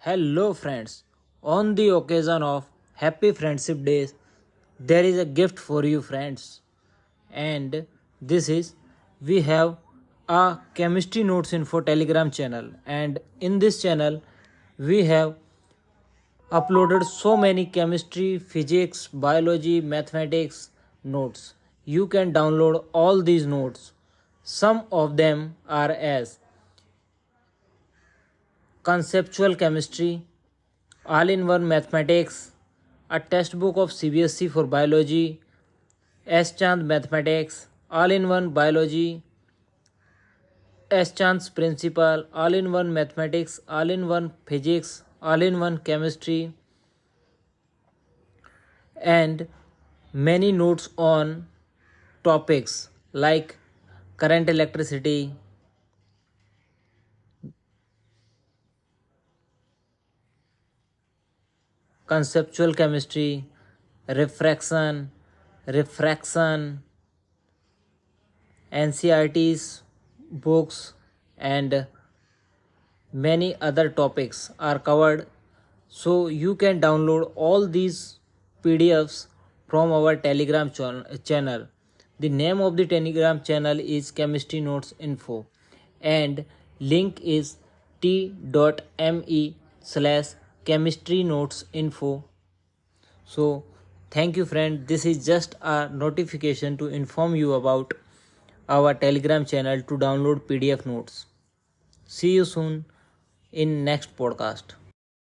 Hello, friends. On the occasion of Happy Friendship Days, there is a gift for you, friends. And this is we have a chemistry notes info telegram channel, and in this channel we have uploaded so many chemistry, physics, biology, mathematics notes. You can download all these notes. Some of them are as conceptual chemistry, all in one mathematics, a textbook of CBSE for biology, S Chand mathematics, all in one biology, S Chand's principle, all in one mathematics, all in one physics, all in one chemistry, and many notes on topics like current electricity, conceptual chemistry, refraction, NCRT's books, and many other topics are covered. So you can download all these PDFs from our Telegram channel. The name of the Telegram channel is Chemistry Notes Info, and link is t.me slash chemistry notes info. So thank you, friend. This is just a notification to inform you about our Telegram channel to download PDF notes. See you soon in next podcast.